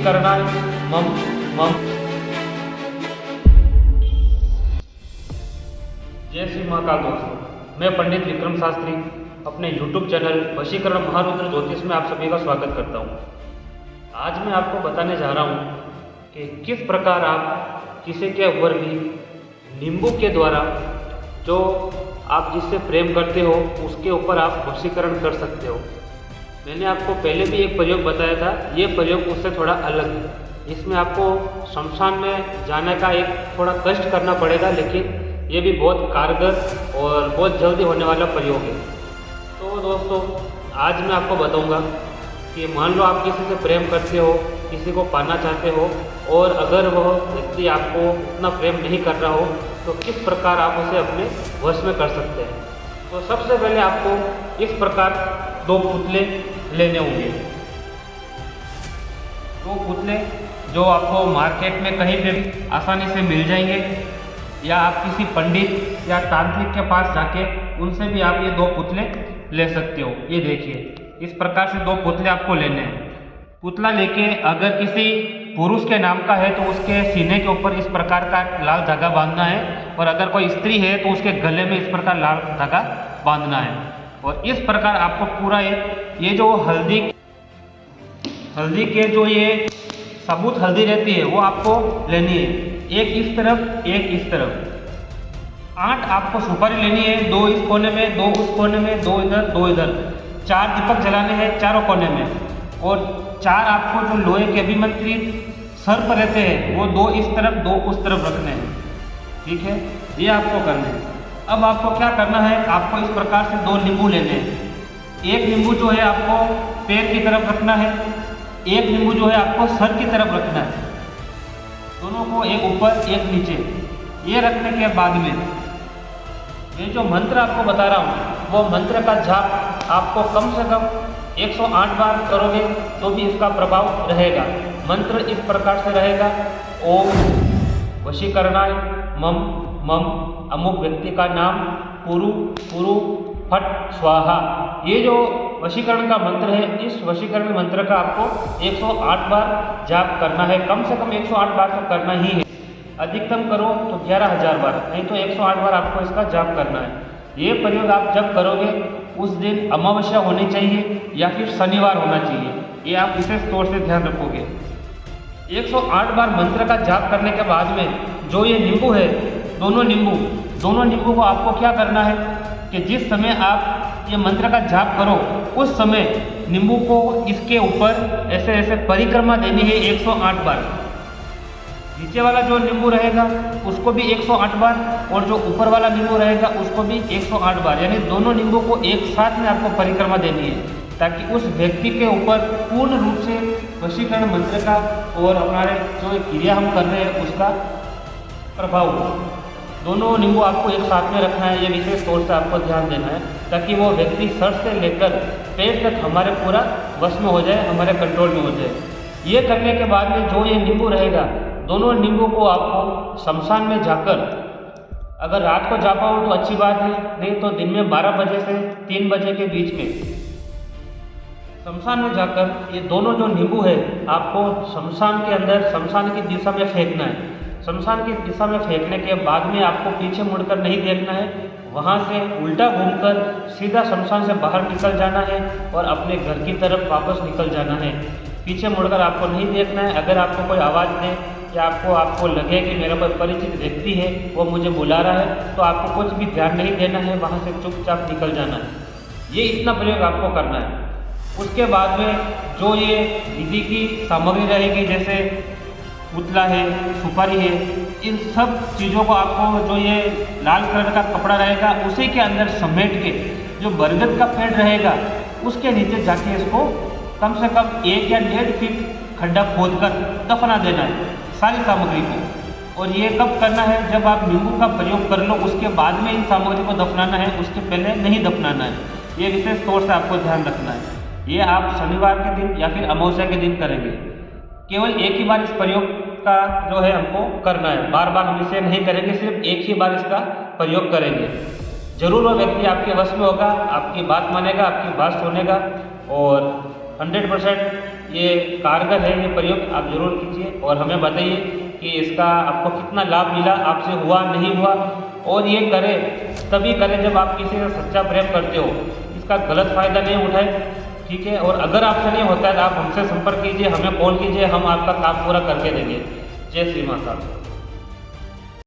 वशीकरणाय मम मम। जय श्री महाकाल दोस्तों, मैं पंडित विक्रम शास्त्री अपने YouTube चैनल वशीकरण महारुद्र ज्योतिष में आप सभी का स्वागत करता हूँ। आज मैं आपको बताने जा रहा हूँ कि किस प्रकार आप किसी के ऊपर भी नींबू के द्वारा जो आप जिससे प्रेम करते हो उसके ऊपर आप वशीकरण कर सकते हो। मैंने आपको पहले भी एक प्रयोग बताया था, ये प्रयोग उससे थोड़ा अलग है। इसमें आपको शमशान में जाने का एक थोड़ा कष्ट करना पड़ेगा, लेकिन ये भी बहुत कारगर और बहुत जल्दी होने वाला प्रयोग है। तो दोस्तों, आज मैं आपको बताऊंगा कि मान लो आप किसी से प्रेम करते हो, किसी को पाना चाहते हो और अगर वह व्यक्ति आपको उतना प्रेम नहीं कर रहा हो तो किस प्रकार आप उसे अपने वश में कर सकते हैं। तो सबसे पहले आपको इस प्रकार 2 पुतले लेने होंगे। 2 पुतले जो आपको मार्केट में कहीं पे भी आसानी से मिल जाएंगे, या आप किसी पंडित या तांत्रिक के पास जाके उनसे भी आप ये 2 पुतले ले सकते हो। ये देखिए, इस प्रकार से 2 पुतले आपको लेने हैं। पुतला लेके अगर किसी पुरुष के नाम का है तो उसके सीने के ऊपर इस प्रकार का लाल धागा बांधना है, और अगर कोई स्त्री है तो उसके गले में इस प्रकार लाल धागा बांधना है। और इस प्रकार आपको पूरा ये जो हल्दी के जो ये साबुत हल्दी रहती है वो आपको लेनी है, एक इस तरफ एक इस तरफ। 8 आपको सुपारी लेनी है, 2 इस कोने में 2 उस कोने में, 2 इधर 2 इधर। 4 दीपक जलाने हैं चारों कोने में, और 4 आपको जो लोहे के अभिमंत्रित सर्प रहते हैं वो 2 इस तरफ 2 उस तरफ रखने हैं। ठीक है, ये आपको करना है। अब आपको क्या करना है, आपको इस प्रकार से 2 नींबू लेने हैं। एक नींबू जो है आपको पैर की तरफ रखना है, एक नींबू जो है आपको सर की तरफ रखना है। दोनों को एक ऊपर एक नीचे। ये रखने के बाद में ये जो मंत्र आपको बता रहा हूँ वो मंत्र का जाप आपको कम से कम 108 बार करोगे तो भी इसका प्रभाव रहेगा। मंत्र इस प्रकार से रहेगा, ओम वशीकरणाय मम मम, अमुक व्यक्ति का नाम पुरु पुरु फट स्वाहा। ये जो वशीकरण का मंत्र है, इस वशीकरण मंत्र का आपको 108 बार जाप करना है। कम से कम 108 बार तो करना ही है, अधिकतम करो तो 11,000 बार, नहीं तो 108 बार आपको इसका जाप करना है। ये प्रयोग आप जब करोगे उस दिन अमावस्या होनी चाहिए या फिर शनिवार होना चाहिए, ये आप विशेष तौर से ध्यान रखोगे। 108 बार मंत्र का जाप करने के बाद में जो ये नींबू है, दोनों नींबू को आपको क्या करना है कि जिस समय आप ये मंत्र का जाप करो उस समय नींबू को इसके ऊपर ऐसे ऐसे परिक्रमा देनी है 108 बार। नीचे वाला जो नींबू रहेगा उसको भी 108 बार, और जो ऊपर वाला नींबू रहेगा उसको भी 108 बार, यानी दोनों नींबू को एक साथ में आपको परिक्रमा देनी है, ताकि उस व्यक्ति के ऊपर पूर्ण रूप से वशीकरण मंत्र का और हमारे जो क्रिया हम कर रहे हैं उसका प्रभाव हो। दोनों नींबू आपको एक साथ में रखना है, ये विशेष तौर से आपको ध्यान देना है, ताकि वो व्यक्ति सर से लेकर पैर तक हमारे पूरा वश में हो जाए, हमारे कंट्रोल में हो जाए। ये करने के बाद में जो ये नींबू रहेगा, दोनों नींबू को आपको शमशान में जाकर, अगर रात को जा पाओ तो अच्छी बात है, नहीं तो दिन में 12 बजे से 3 बजे के बीच में शमशान में जाकर ये दोनों जो नींबू है आपको शमशान के अंदर, शमशान की दिशा में फेंकना है। शमशान की दिशा में फेंकने के बाद में आपको पीछे मुड़कर नहीं देखना है, वहाँ से उल्टा घूमकर सीधा शमशान से बाहर निकल जाना है और अपने घर की तरफ वापस निकल जाना है। पीछे मुड़कर आपको नहीं देखना है। अगर आपको कोई आवाज़ दे या आपको लगे कि मेरा कोई परिचित व्यक्ति है वो मुझे बुला रहा है, तो आपको कुछ भी ध्यान नहीं देना है, वहाँ से चुपचाप निकल जाना है। ये इतना प्रयोग आपको करना है। उसके बाद में जो ये विधि की सामग्री रहेगी, जैसे पुतला है, सुपारी है, इन सब चीज़ों को आपको जो ये लाल कलर का कपड़ा रहेगा उसी के अंदर समेट के जो बरगद का पेड़ रहेगा उसके नीचे जाके इसको कम से कम 1 या 1.5 फीट खड्डा खोदकर दफना देना है सारी सामग्री को। और ये कब करना है, जब आप नींबू का प्रयोग कर लो उसके बाद में इन सामग्री को दफनाना है, उसके पहले नहीं दफनाना है। ये विशेष तौर से आपको ध्यान रखना है। ये आप शनिवार के दिन या फिर अमावस्या के दिन करेंगे। केवल एक ही बार इस प्रयोग का जो है हमको करना है, बार बार हम इसे नहीं करेंगे, सिर्फ एक ही बार इसका प्रयोग करेंगे। जरूर वो व्यक्ति आपके वश में होगा, आपकी बात मानेगा, आपकी बात सुनेगा और 100% ये कारगर है, ये प्रयोग आप जरूर कीजिए और हमें बताइए कि इसका आपको कितना लाभ मिला, आपसे हुआ नहीं हुआ। और ये करें तभी करें जब आप किसी से सच्चा प्रेम करते हो, इसका गलत फ़ायदा नहीं उठाए, ठीक है। और अगर आपसे नहीं होता है तो आप हमसे संपर्क कीजिए, हमें कॉल कीजिए, हम आपका काम पूरा करके देंगे। जय श्री माता।